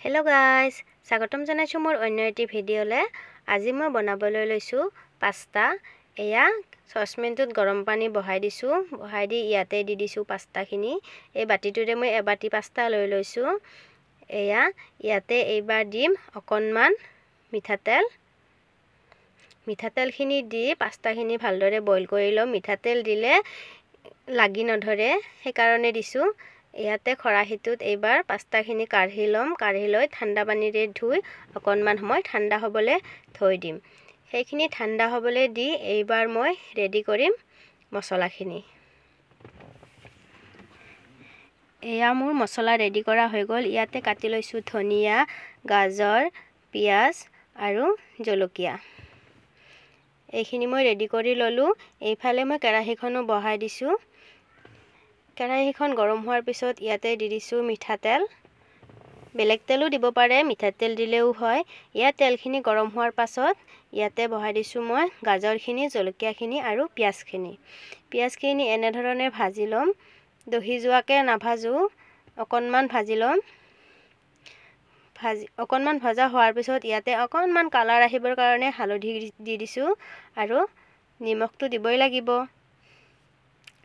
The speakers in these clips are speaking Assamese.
Hello guys, স্বাগতম জনাইছো মোৰ অন্য এটি ভিডিঅ'লে। আজি মই বনাবলৈ লৈছো পাস্তা। এয়া সসপেনটোত গৰম পানী বহাই দিছো। বহাই দি ইয়াতে দি দিছো পাস্তাখিনি। এই বাটিটোৰে মই এবাটি পাস্তা লৈ লৈছো। এয়া ইয়াতে এইবাৰ দিম অকনমান মিঠাতেলখিনি দি পাস্তাখিনি ভালদৰে বইল কৰি লম। মিঠাতেল দিলে লাগি নধৰে সেই দিছো। ইয়াতে খৰাহিটোত এইবাৰ পাস্তাখিনি কাঢ়ি লম। কাঢ়ি লৈ ঠাণ্ডা পানীৰে ধুই অকনমান সময় ঠাণ্ডা হ'বলৈ থৈ দিম। সেইখিনি ঠাণ্ডা হ'বলৈ দি এইবাৰ মই ৰেডি কৰিম মছলাখিনি। এয়া মোৰ মছলা ৰেডি কৰা হৈ গ'ল। ইয়াতে কাটি লৈছো ধনিয়া, গাজৰ, পিয়াজ আৰু জলকীয়া। এইখিনি মই ৰেডি কৰি ললো। এইফালে মই কেৰাহীখনো বহাই দিছো। কেৰাহীখন গৰম হোৱাৰ পিছত ইয়াতে দি দিছো মিঠাতেল। বেলেগ তেলো দিব পাৰে, মিঠাতেল দিলেও হয়। ইয়া তেলখিনি গৰম হোৱাৰ পাছত ইয়াতে বহাই দিছো মই গাজৰখিনি, জলকীয়াখিনি আৰু পিয়াজখিনি। পিয়াজখিনি এনে ধৰণে ভাজি লম। দহি যোৱাকে নাভাজো, অকনমান ভাজি লম। অকনমান ভাজা হোৱাৰ পিছত ইয়াতে অকনমান কালাৰ আহিবৰ কাৰণে হালধি দি দিছো আৰু নিমখটো দিবই লাগিব।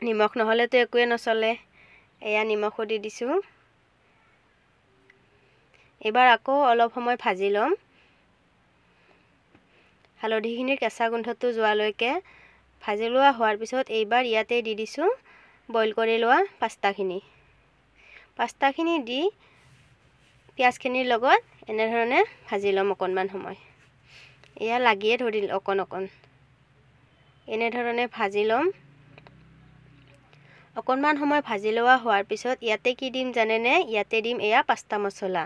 নিমখ নহলেতো একোৱে নচলে। এয়া নিমখো দি দিছো। এবাৰ আকৌ অলপ সময় ভাজি লম। হালধিখিনিৰ কেঁচা গোন্ধটো যোৱালৈকে ভাজি লোৱা হোৱাৰ পিছত এইবাৰ ইয়াতে দি দিছো বইল কৰি লোৱা পাস্তাখিনি। পাস্তাখিনি দি পিয়াজখিনিৰ লগত এনে ধৰণে ভাজি লম অকনমান সময়। এয়া লাগিয়ে ধৰিল অকন। এনে ধৰণে ভাজি লম। অকনমান সময় ভাজি লোৱা হোৱাৰ পিছত ইয়াতে কি দিম জানেনে? ইয়াতে দিম এয়া পাস্তা মছলা।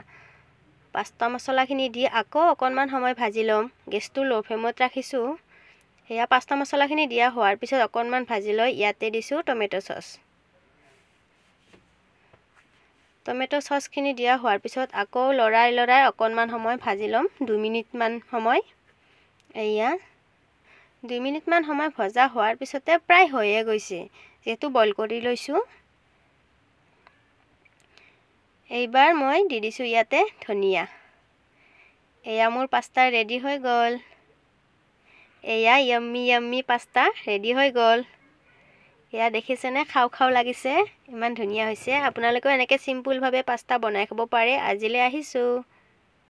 পাস্তা মছলাখিনি দি আকৌ অকনমান সময় ভাজি লম। গেছটো লো ফ্লেমত ৰাখিছো। এয়া পাস্তা মছলাখিনি দিয়া হোৱাৰ পিছত অকনমান ভাজি লৈ ইয়াতে দিছো টমেটো সস। টমেটো সসখিনি দিয়া হোৱাৰ পিছত আকৌ লৰাই অকনমান সময় ভাজি লম। 2 মিনিট মান সময়। এয়া 2 মিনিট মান সময় ভজা হোৱাৰ পিছতে প্ৰায় হৈয়ে গৈছে। যেটো বইল কৰি লৈছো। এইবাৰ মই দি দিছো ইয়াতে ধনিয়া। এয়া মোৰ পাস্তা ৰেডি হৈ গ'ল। এয়া ইয়াম্মি পাস্তা ৰেডি হৈ গ'ল। এয়া দেখিছেনে? খাও লাগিছে। ইমান ধুনীয়া হৈছে। আপোনালোকেও এনেকৈ সিম্পল ভাৱে পাস্তা বনাই খাব পাৰে। আজিলৈ আহিছো।